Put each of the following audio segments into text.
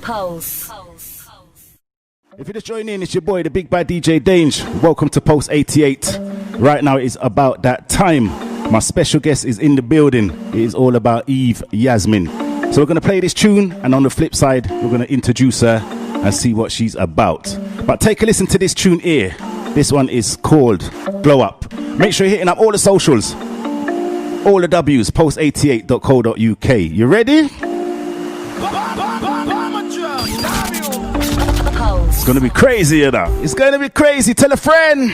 Pulse. If you're just joining in, it's your boy, the big bad DJ Dange. Welcome to Pulse88. Right now, it's about that time. My special guest is in the building. It is all about Yasmine. So we're going to play this tune, and on the flip side, we're going to introduce her and see what she's about. But take a listen to this tune here. This one is called Glow Up. Make sure you're hitting up all the socials. All the W's, pulse88.co.uk. You ready? It's going to be crazy, you know. It's going to be crazy. Tell a friend.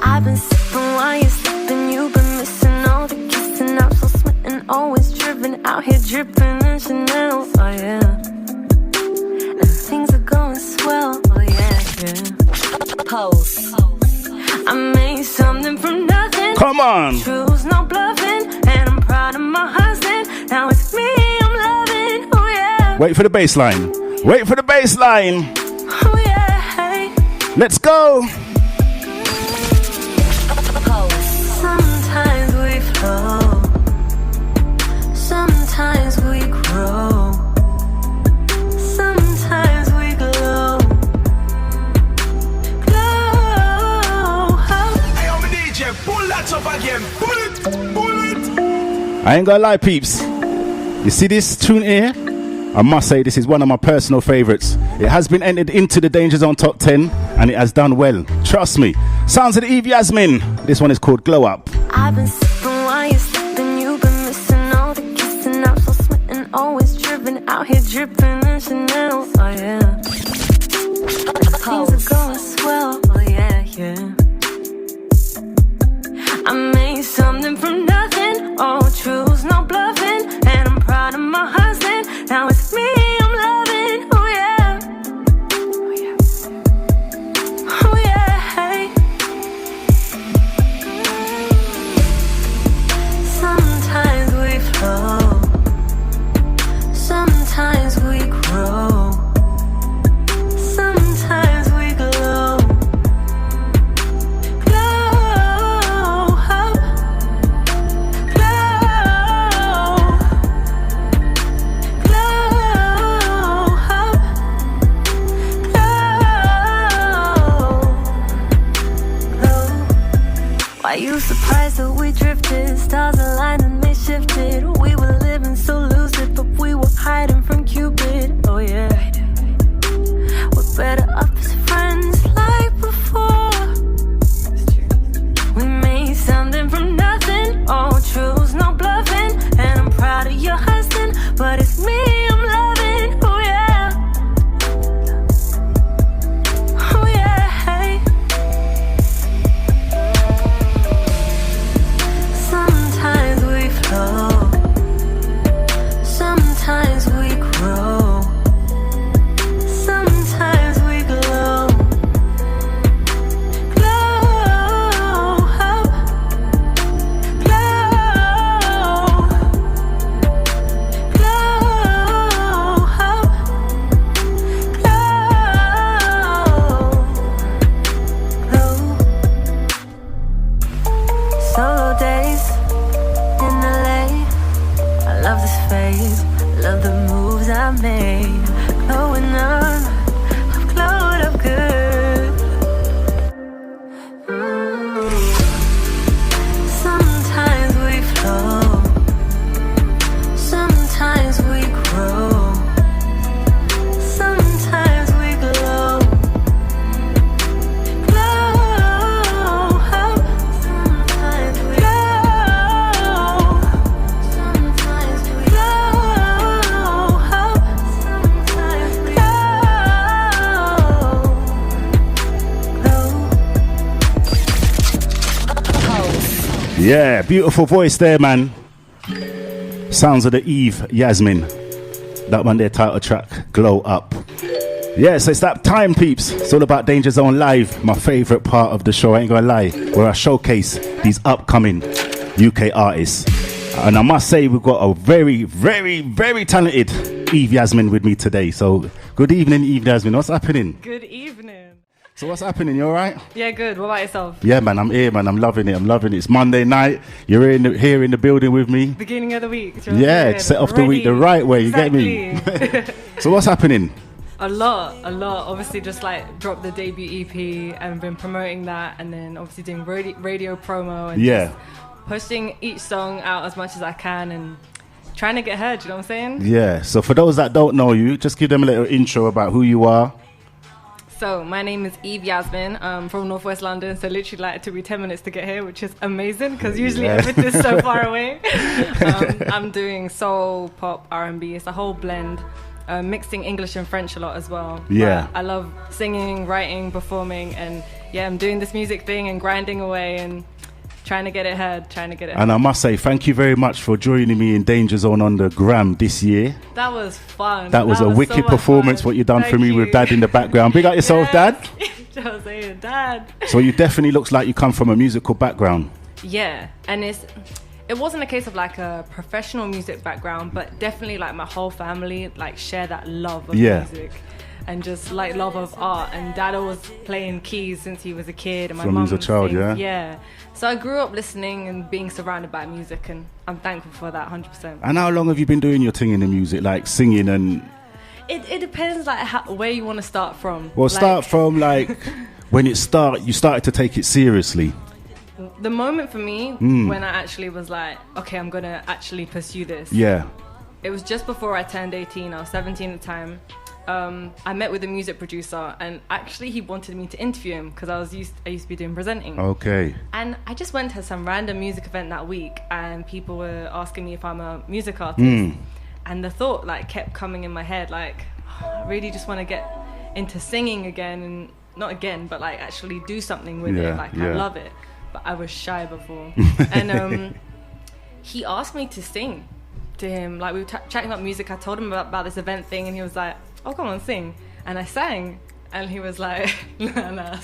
I've been sipping while you're slipping. You've been missing all the kissing. I'm so smitten, always driven. Out here dripping in Chanel. Oh yeah. And things are going swell. Oh yeah, yeah. Pulse. I made something from nothing. Come on. Truth's no bluffing. And I'm proud of my husband. Now it's me I'm loving. Oh yeah. Wait for the bass line. Wait for the bass line. Oh yeah. Let's go. Sometimes we flow, sometimes we grow, sometimes we glow. Glow. Hey, I'm a DJ, pull that up again, pull it. I ain't gonna lie, peeps. You see this tune here? I must say this is one of my personal favorites. It has been entered into the Danger Zone Top 10 and it has done well. Trust me. Sounds of the Yasmine. This one is called Glow Up. I've been sipping while you're slipping. You've been missing all the kissing. I'm so smitten, always driven. Out here dripping in Chanel. Oh yeah. Things are going swell. Oh yeah, yeah. I made something from nothing. Oh, truth's no bluffing. And I'm proud of my husband. Now it's me I'm loving. Oh yeah. Oh yeah. Oh yeah. Sometimes we flow, sometimes we grow, sometimes we glow. Glow up, glow, glow up, glow. Why you surprised that we drifted? Stars aligned and they shifted. We were living so lucid, but we were hiding from Cupid. Oh yeah. We're better up as friends like before. We made something from nothing. Oh, truth's no bluffing. And I'm proud of your husband, but it's me I'm loving. Oh yeah. Oh yeah. Sometimes we flow, sometimes we grow, sometimes we glow. Glow up, glow, glow up, glow. Solo days in LA. I love this phase, love the moves I made. Glowing up, I've glowed up good. Sometimes we flow, sometimes we grow, sometimes we glow. Glow up, sometimes we glow, sometimes we glow up, sometimes we glow. Yeah, beautiful voice there, man. Sounds of the Yasmine. That one there, title track, Glow Up. Yeah, so it's that time, peeps. It's all about Danger Zone Live, my favourite part of the show, I ain't gonna lie, where I showcase these upcoming UK artists. And I must say, we've got a very, very, very talented Yasmine with me today. So, good evening, Yasmine. What's happening? Good evening. So what's happening? You all right? Yeah, good. What about yourself? Yeah, man, I'm here, man. I'm loving it. It's Monday night. You're here in the building with me. Beginning of the week. Yeah, set off the week the right way. You get me? So what's happening? A lot. Obviously, just like dropped the debut EP and been promoting that, and then obviously doing radio promo and just posting each song out as much as I can and trying to get heard. You know what I'm saying? Yeah. So for those that don't know you, just give them a little intro about who you are. So my name is Yasmine. I'm from Northwest London, so literally like it took me 10 minutes to get here, which is amazing because usually everything's so far away. I'm doing soul, pop, R&B. It's a whole blend. Mixing English and French a lot as well. Yeah. But I love singing, writing, performing, and yeah, I'm doing this music thing and grinding away and trying to get it heard. And I must say, thank you very much for joining me in Danger Zone on the gram this year. That was fun. That was a wicked performance, what you done for me with Dad in the background. Big up yourself, Dad. Jose, Dad. So you definitely looks like you come from a musical background. Yeah, and it wasn't a case of like a professional music background, but definitely like my whole family like share that love of music and just like love of art. And Dad was playing keys since he was a kid, and my mum was a child, sings. Yeah. So I grew up listening and being surrounded by music, and I'm thankful for that 100%. And how long have you been doing your thing in the music, like singing and? It depends like where you want to start from. Well, start from like when you started to take it seriously. The moment for me when I actually was like, okay, I'm going to actually pursue this. Yeah. It was just before I turned 18. I was 17 at the time. I met with a music producer, and actually he wanted me to interview him because I used to be doing presenting. Okay. And I just went to some random music event that week, and people were asking me if I'm a music artist. And the thought like kept coming in my head, like, I really just want to get into singing again, and not again, but like actually do something with it. Like I love it. But I was shy before. And he asked me to sing to him. Like we were chatting about music. I told him about this event thing, and he was like, oh, come on, sing. And I sang. And he was like, nah.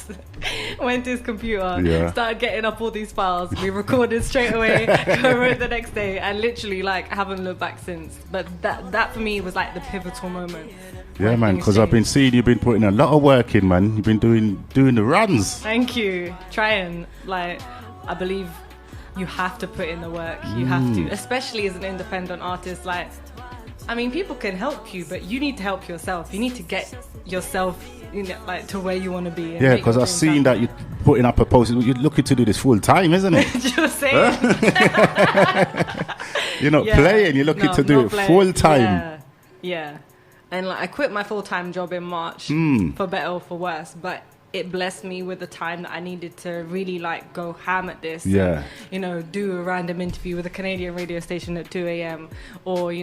Went to his computer, started getting up all these files. We recorded straight away, wrote the next day, and literally like haven't looked back since. But that for me was like the pivotal moment. Yeah, like, man, because I've been seeing you've been putting a lot of work in, man. You've been doing the runs. Thank you. Trying. Like, I believe you have to put in the work. You have to, especially as an independent artist. Like, I mean, people can help you, but you need to help yourself. You need to get yourself, like to where you want to be. Yeah, because I've seen that you're putting up a post. You're looking to do this full time, isn't it? Just saying. You're not playing. You're looking to do it full time. Yeah. And like I quit my full-time job in March for better or for worse, but it blessed me with the time that I needed to really like go ham at this. Yeah. And, do a random interview with a Canadian radio station at 2 a.m. or,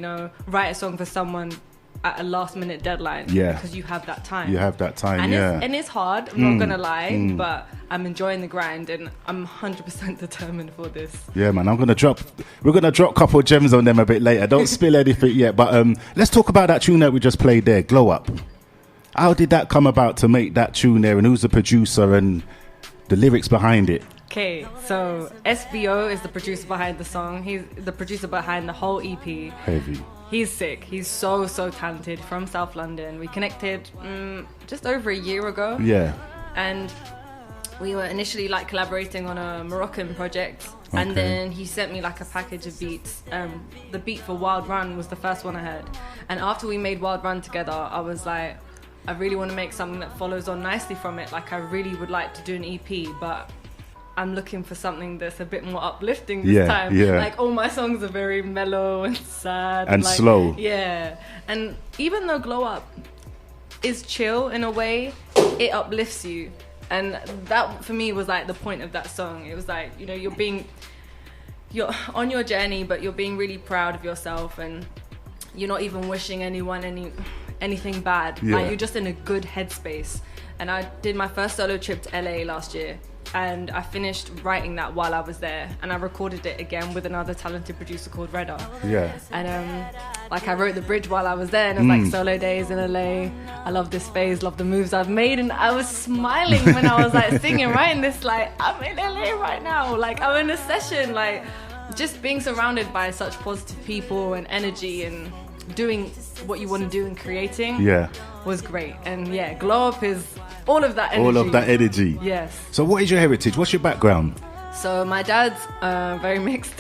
write a song for someone at a last-minute deadline. Yeah. Because you have that time. And it's hard, I'm not going to lie, but I'm enjoying the grind and I'm 100% determined for this. Yeah, man, we're going to drop a couple of gems on them a bit later. Don't spill anything yet, but let's talk about that tune that we just played there, Glow Up. How did that come about to make that tune there, and who's the producer and the lyrics behind it? Okay, so SBO is the producer behind the song. He's the producer behind the whole EP. Heavy. He's sick. He's so talented, from South London. We connected just over a year ago. Yeah. And we were initially like collaborating on a Moroccan project. Okay. And then he sent me like a package of beats. The beat for Wild Run was the first one I heard. And after we made Wild Run together, I was like, I really want to make something that follows on nicely from it. Like I really would like to do an EP, but I'm looking for something that's a bit more uplifting this time. Yeah. Like all my songs are very mellow and sad. And like, slow. Yeah. And even though Glow Up is chill in a way, it uplifts you. And that for me was like the point of that song. It was like, you're on your journey, but you're being really proud of yourself and you're not even wishing anyone anything bad. Like you're just in a good headspace. And I did my first solo trip to LA last year, and I finished writing that while I was there, and I recorded it again with another talented producer called Redder. Yeah. And like I wrote the bridge while I was there, and it was like solo days in LA. I love this phase, love the moves I've made, and I was smiling when I was like singing, writing this, like I'm in LA right now, like I'm in a session, like just being surrounded by such positive people and energy and doing what you want to do and creating was great. And Glow Up is all of that energy. All of that energy. Yes. So what is your heritage? What's your background? So my dad's very mixed.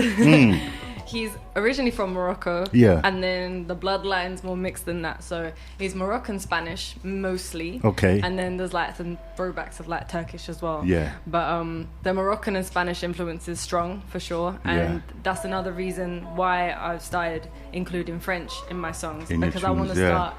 He's originally from Morocco. Yeah. And then the bloodline's more mixed than that. So he's Moroccan Spanish mostly. Okay. And then there's like some throwbacks of like Turkish as well. Yeah. But the Moroccan and Spanish influence is strong for sure. And that's another reason why I've started including French in my songs. Because I want to start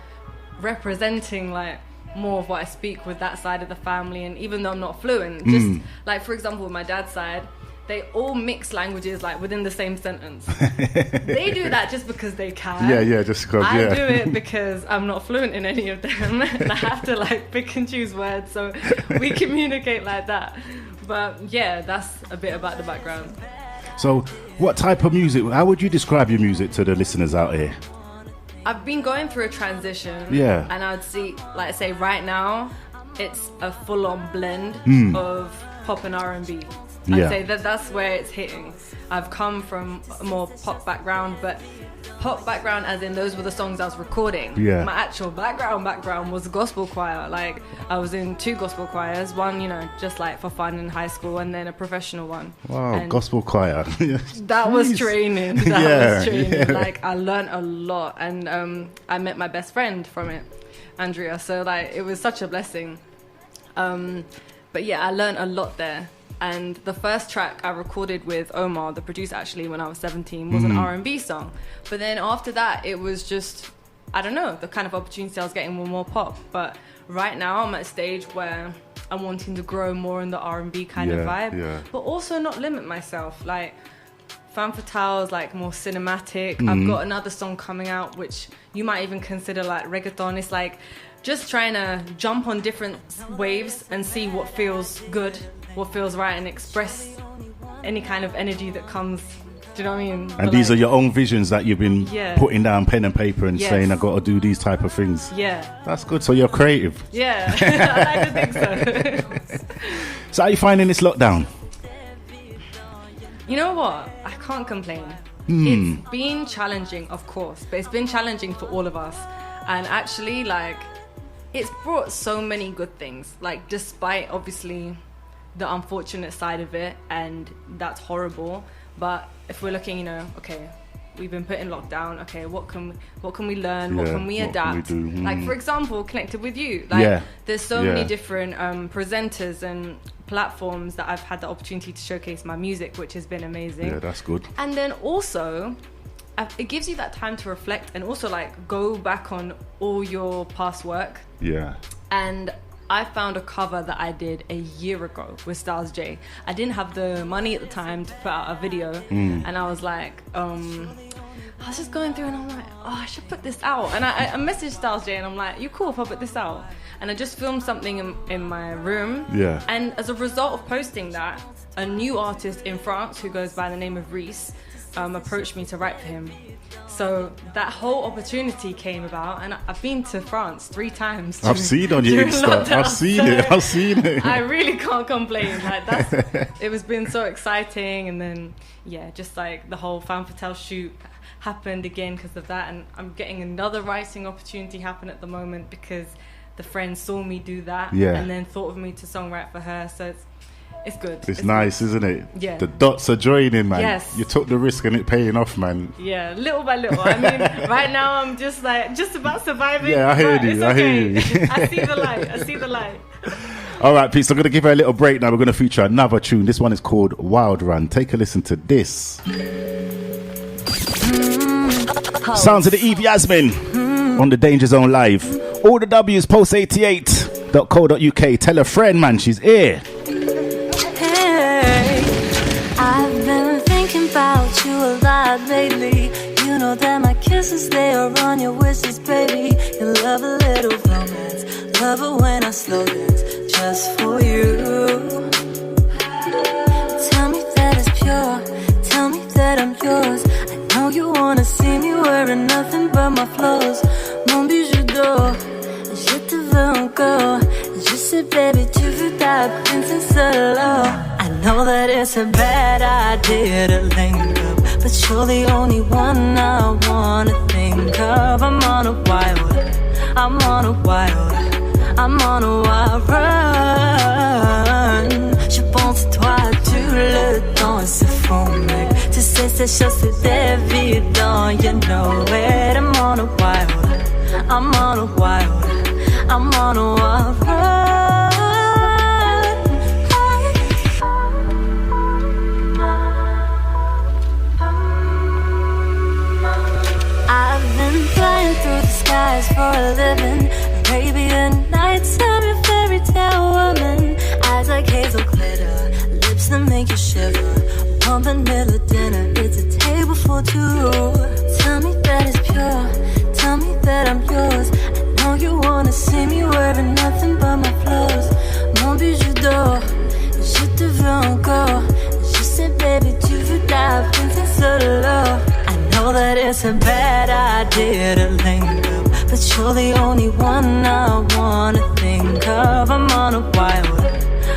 representing like more of what I speak with that side of the family. And even though I'm not fluent, just like for example with my dad's side, they all mix languages like within the same sentence. They do that just because they can. Just because. I do it because I'm not fluent in any of them, and I have to like pick and choose words. So we communicate like that. But yeah, that's a bit about the background. So, what type of music? How would you describe your music to the listeners out here? I've been going through a transition. Yeah. And I'd say right now, it's a full-on blend of pop and R&B. I'd say that's where it's hitting. I've come from a more pop background, but pop background as in those were the songs I was recording. Yeah. My actual background was gospel choir. Like I was in 2 gospel choirs, one, just like for fun in high school, and then a professional one. Wow, and gospel choir. That was training. That was training. Like I learned a lot, and I met my best friend from it, Andrea. So like it was such a blessing. But yeah, I learned a lot there. And the first track I recorded with Omar, the producer actually, when I was 17, was an R&B song. But then after that, it was just, I don't know, the kind of opportunity I was getting were more pop. But right now, I'm at a stage where I'm wanting to grow more in the R&B kind of vibe, but also not limit myself. Like, Femme Fatale is like more cinematic. I've got another song coming out, which you might even consider like reggaeton. It's like just trying to jump on different waves and see what feels good, what feels right, and express any kind of energy that comes. Do you know what I mean? And these are your own visions that you've been putting down pen and paper and saying, I've got to do these type of things. Yeah. That's good. So you're creative. Yeah, I like to think so. So how are you finding this lockdown? You know what? I can't complain. It's been challenging, of course, but it's been challenging for all of us. And actually, like, it's brought so many good things. Like, despite, obviously, the unfortunate side of it, and that's horrible. But if we're looking, okay, we've been put in lockdown. Okay, what can we learn? What can we adapt? Can we do? Like, for example, connected with you. Like, there's so many different presenters and platforms that I've had the opportunity to showcase my music, which has been amazing. Yeah, that's good. And then also, it gives you that time to reflect and also like go back on all your past work. Yeah. And I found a cover that I did a year ago with Styles J. I didn't have the money at the time to put out a video, and I was like, I was just going through and I'm like, I should put this out. And I messaged Styles J and I'm like, you cool if I put this out? And I just filmed something in my room. Yeah. And as a result of posting that, a new artist in France who goes by the name of Reese approached me to write for him. So that whole opportunity came about, and I've been to France 3 times. I've seen on your Insta. I've seen it. I really can't complain. Like it was been so exciting, and then just like the whole Femme Fatale shoot happened again because of that, and I'm getting another writing opportunity happen at the moment because the friend saw me do that and then thought of me to songwrite for her. So it's good. It's nice, good. Isn't it? Yeah. The dots are joining, man. Yes. You took the risk and it paying off, man. Yeah, little by little. I mean, right now I'm just about surviving. Yeah, I hear you. I hear you. I see the light. All right, peace. I'm going to give her a little break now. We're going to feature another tune. This one is called Wild Run. Take a listen to this. Sounds of the Eve Yasmine on the Danger Zone Live. All the W's, Pulse88.co.uk. Tell a friend, man, she's here. Hey, I've been thinking about you a lot lately. You know that my kisses, they are on your wishes, baby. You love a little romance. Love it when I slow dance just for you. Tell me that it's pure. Tell me that I'm yours. I know you wanna see me wearing nothing but my flows. Mon bijou d'or, je te veux encore. Je sais, baby, tu veux ta princesse solo. I know that it's a bad idea to link up, but you're the only one I wanna think of. I'm on a wild, I'm on a wild run. Je pense à toi tout le temps, c'est faux mec. Tu sais ces choses c'est évident, you know it. I'm on a wild, I'm on a wild, I'm on a wild run. I've been flying through the skies for a living. Arabian Nights, I'm your fairy tale woman. Eyes like hazel glitter, lips that make you shiver. One vanilla dinner, it's a table for two. Tell me that it's pure, tell me that I'm yours. I know you wanna see me wearing nothing but my flows. Mon bijou d'or, je te veux encore. Je sais baby, tu veux la princesse of the love. I know that it's a bad idea to link up, but you're the only one I wanna think of. I'm on a wild,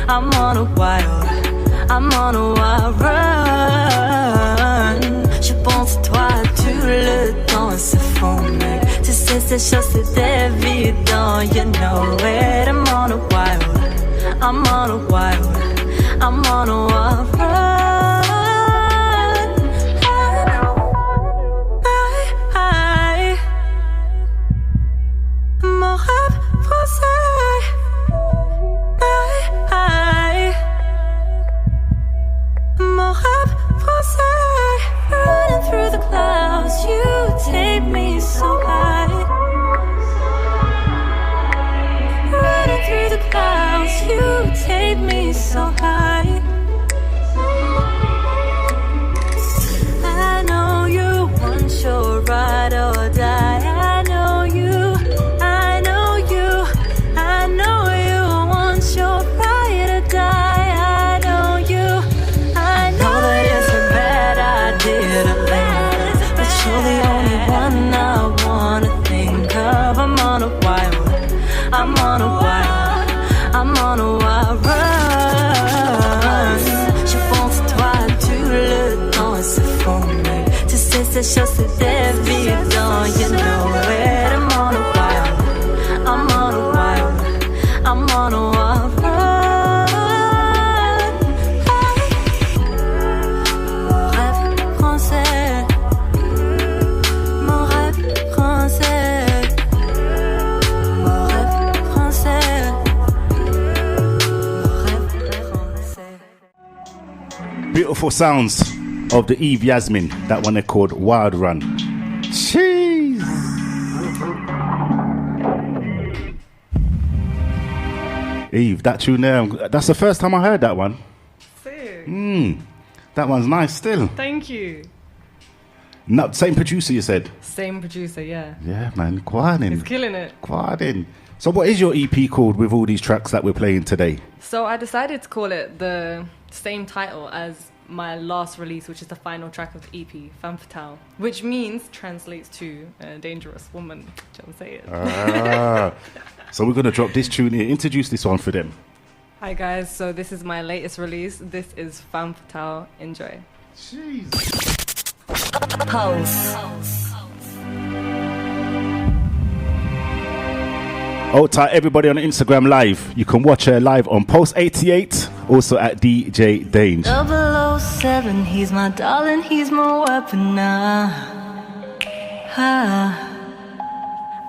I'm on a wild, I'm on a wild run. Je pense à toi tout le temps, c'est faux mec. Tu sais ces choses c'est évident, you know it. I'm on a wild, I'm on a wild, I'm on a wild run. Mon rap français, mon rap français. Running through the clouds, you take me so high. Running through the clouds, you take me so high. I know you want your ride or die. I know you, I know you, I know you want your ride or die. I know you, I know that it's a bad idea to live, but you're the only one I wanna think of. I'm on a wild, I'm on a wild, I'm on a wild run. Je pense à toi tout le temps, c'est faux mec. Tu sais ces choses c'est évident, you know it. I'm on a wild, I'm on a wild, I'm on a wild run. Mon rêve français, mon rêve français, mon rêve français, mon rêve français. Beautiful sounds of the Eve Yasmine. That one they called Wild Run. Jeez. Eve, that tune there, that's the first time I heard that one. Sick. That one's nice still. Thank you. No, same producer you said? Same producer, yeah. Yeah, man, quiet in. He's killing it. Quiet in. So what is your EP called with all these tracks that we're playing today? So I decided to call it the same title as my last release, which is the final track of the EP, Femme Fatale, which translates to dangerous woman. Don't say it. So we're going to drop this tune here. Introduce this one for them. Hi guys, so this is my latest release. This is Femme Fatale. Enjoy. Jeez. Pulse. Hold tight, everybody on Instagram Live. You can watch her live on Pulse88, also at DJ Dange. 007, he's my darling, he's my weapon now.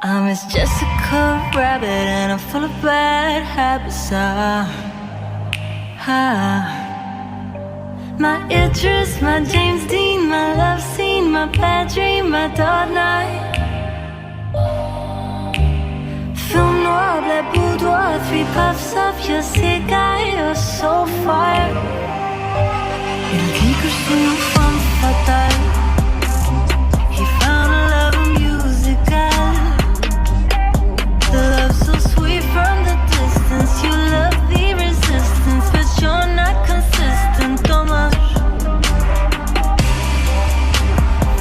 I'm Miss Jessica Rabbit and I'm full of bad habits. My Idris, my James Dean, my love scene, my bad dream, my dark night. Film noir, black boudoir, 3 puffs of your cigar, you're so fire. Il dit que je suis une femme fatale. He found a love musical. The love so sweet from the distance. You love the resistance, but you're not consistent. Dommage.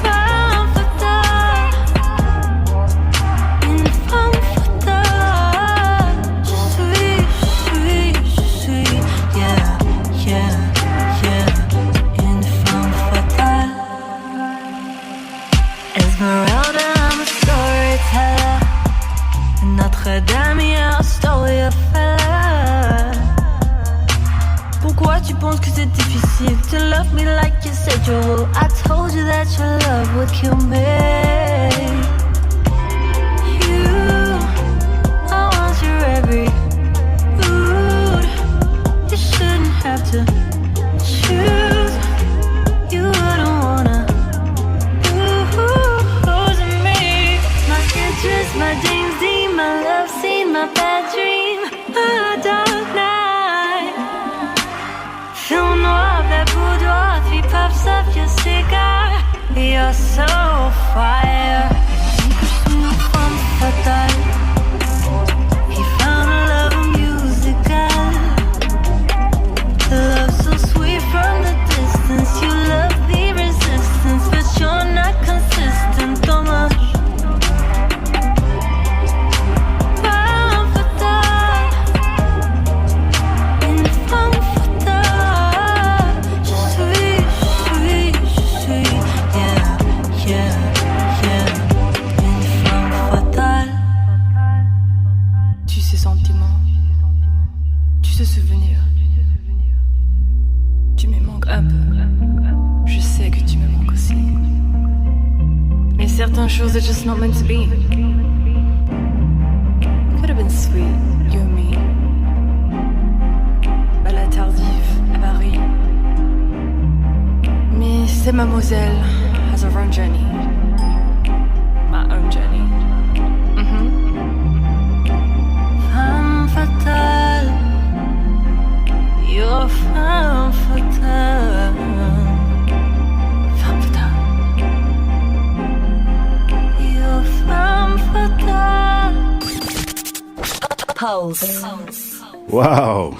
Femme fatale. Une femme fatale. Je suis, yeah, yeah, yeah. Une femme fatale. Esmeralda, I'm a storyteller. And Notre-Dame hier, storyteller. Pourquoi tu penses que c'est difficile to love me like you said you would? I told you that your love would kill me. You, I want your every mood. You shouldn't have to choose. You wouldn't wanna lose me. My interest, my James Dean, my love scene, my bad dream, a dark night. Film noir, that boudoir, 3 puffs of your cigar. You're so fire. Tu que je suis une femme fatale. He found a love musical. Love so sweet from the distance. You love the resistance, but you're not consistent. Dommage. Femme fatale. Une femme fatale. Je suis. Yeah. Une femme fatale. Tu sais sentiments, tu sais souvenirs. Tu me manques un peu. Je sais que tu me manques aussi. Mais certaines choses are just not meant to be. Could have been sweet, you and me. Balade tardive à Paris. Mais cette mademoiselle has her own journey. My own journey. Femme fatale, you're femme fatale. Femme fatale, you're femme fatale. Pulse. Wow.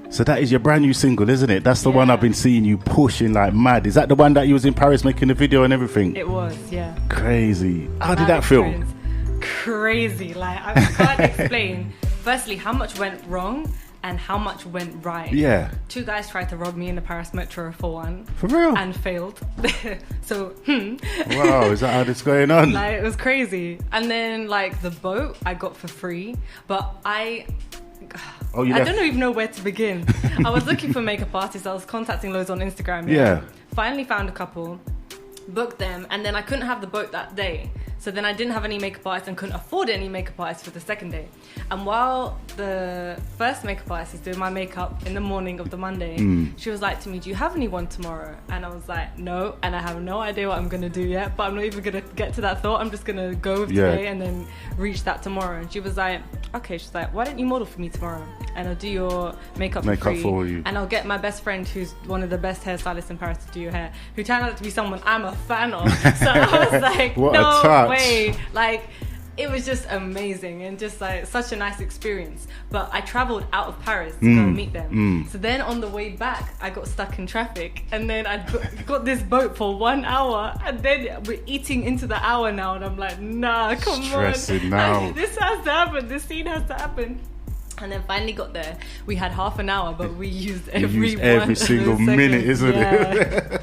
So that is your brand new single, isn't it? That's the one I've been seeing you pushing like mad. Is that the one that you was in Paris making the video and everything? It was, yeah. Crazy. How did that feel? Crazy. Like, I can't explain. Firstly, how much went wrong and how much went right. Yeah. 2 guys tried to rob me in the Paris metro for one. For real? And failed. So, Wow, is that how this going on? Like, it was crazy. And then, like, the boat I got for free. But I don't even know where to begin. I was looking for makeup artists. I was contacting loads on Instagram. Yeah. Finally found a couple, booked them, and then I couldn't have the boat that day. So then I didn't have any makeup artists and couldn't afford any makeup artists for the second day. And while the first makeup artist is doing my makeup in the morning of the Monday, she was like to me, do you have anyone tomorrow? And I was like, no. And I have no idea what I'm going to do yet, but I'm not even going to get to that thought. I'm just going to go with today and then reach that tomorrow. And she was like, okay. She's like, why don't you model for me tomorrow? And I'll do your makeup for free. For you. And I'll get my best friend, who's one of the best hairstylists in Paris, to do your hair, who turned out to be someone I'm a fan of. So I was like, no way. Like, it was just amazing and just like such a nice experience. But I traveled out of Paris to go meet them. So then on the way back, I got stuck in traffic, and then I got this boat for 1 hour, and then we're eating into the hour now, and I'm like, nah, come Stressing on, now. like, this has to happen, this scene has to happen. And then finally got there. We had half an hour, but we used every single minute, isn't it?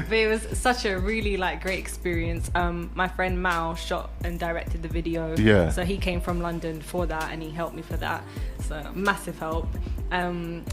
But it was such a really like great experience. My friend Mao shot and directed the video. Yeah. So he came from London for that, and he helped me for that. So massive help. And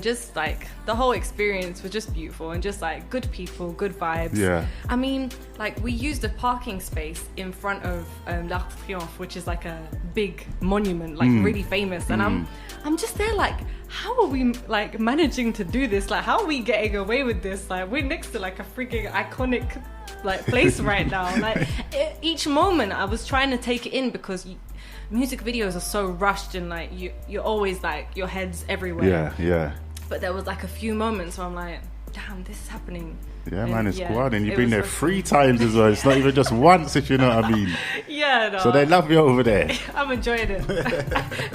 just like the whole experience was just beautiful, and just like good people, good vibes. Yeah. I mean, like we used a parking space in front of L'Arc de Triomphe, which is like a big monument, like really famous. And I'm just there like, how are we like managing to do this? Like, how are we getting away with this? Like, we're next to like a freaking iconic like place right now. Like each moment I was trying to take it in, because music videos are so rushed, and like you're always like your head's everywhere. Yeah. But there was like a few moments where I'm like, damn, this is happening. Yeah, man, it's cool. And you've it been there was 3 times as well. It's not even just once, if you know what I mean. Yeah, no. So they love you over there. I'm enjoying it.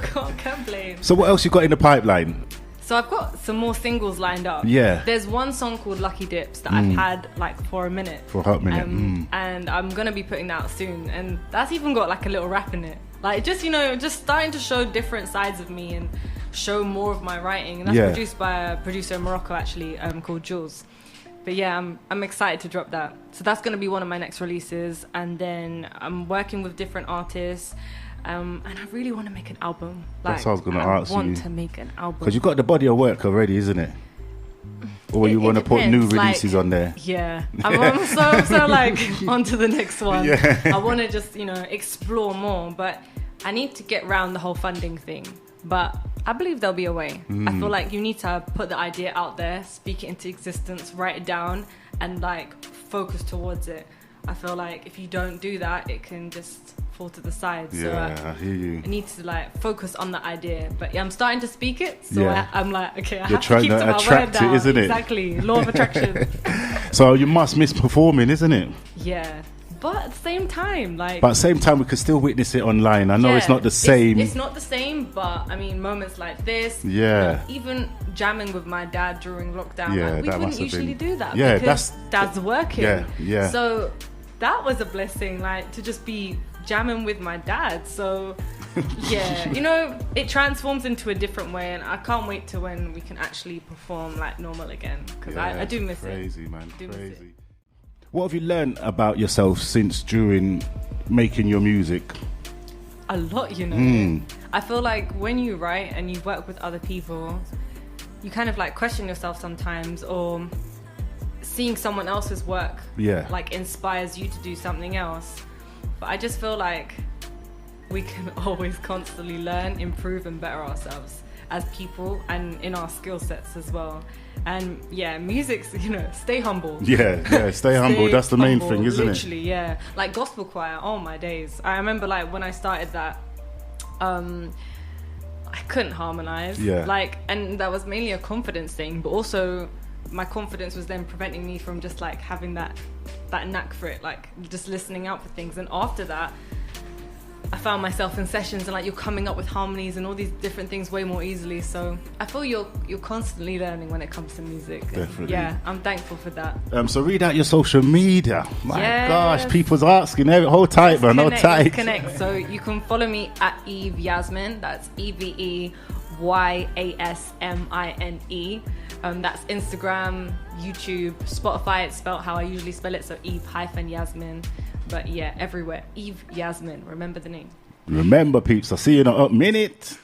Can't complain. So what else you got in the pipeline? So I've got some more singles lined up. Yeah. There's one song called Lucky Dips that I've had like for a minute. For a hot minute. And I'm going to be putting that out soon. And that's even got like a little rap in it. Like just, just starting to show different sides of me and show more of my writing. And that's produced by a producer in Morocco actually, called Jules. But yeah, I'm excited to drop that. So that's going to be one of my next releases. And then I'm working with different artists. And I really want to make an album. That's what I was going to ask you. I want to make an album. Because you've got the body of work already, isn't it? Or you want to put new releases on there? Yeah. I'm so like, on to the next one. Yeah. I want to just, explore more. But I need to get around the whole funding thing. But I believe there'll be a way. I feel like you need to put the idea out there, speak it into existence, write it down, and like focus towards it. I feel like if you don't do that, it can just fall to the side. So I hear you. I need to like focus on the idea. But yeah, I'm starting to speak it. So I'm like, okay, I You're have to keep to my word now. Isn't it? Exactly. Law of attraction. So you must miss performing, isn't it? Yeah. But at the same time, we could still witness it online. I know it's not the same. It's not the same, but I mean, moments like this. Yeah. Even jamming with my dad during lockdown. Yeah, we wouldn't usually do that. Yeah, because dad's working. Yeah. So that was a blessing, like to just be jamming with my dad. So yeah, it transforms into a different way, and I can't wait to when we can actually perform like normal again, because I do miss crazy, it. Man, crazy. What have you learned about yourself since during making your music? A lot, I feel like when you write and you work with other people, you kind of like question yourself sometimes, or seeing someone else's work like inspires you to do something else. But I just feel like we can always constantly learn, improve and better ourselves as people and in our skill sets as well. And yeah, music's, stay humble. Yeah, stay humble. That's the main thing, isn't it? Literally, yeah. Like gospel choir, oh my days. I remember like when I started that, I couldn't harmonize. Yeah. And that was mainly a confidence thing, but also my confidence was then preventing me from just like having that knack for it, like just listening out for things. And after that, I found myself in sessions and like you're coming up with harmonies and all these different things way more easily. So I feel you're constantly learning when it comes to music. Definitely. Yeah, I'm thankful for that. So read out your social media. My gosh, people's asking. Hold tight, man. Hold tight. Connect. So you can follow me at Eve Yasmine. That's EVEYASMINE. That's Instagram, YouTube, Spotify. It's spelled how I usually spell it. So Eve-Yasmine. But yeah, everywhere. Eve Yasmine. Remember the name. Remember, peeps. I'll see you in a minute.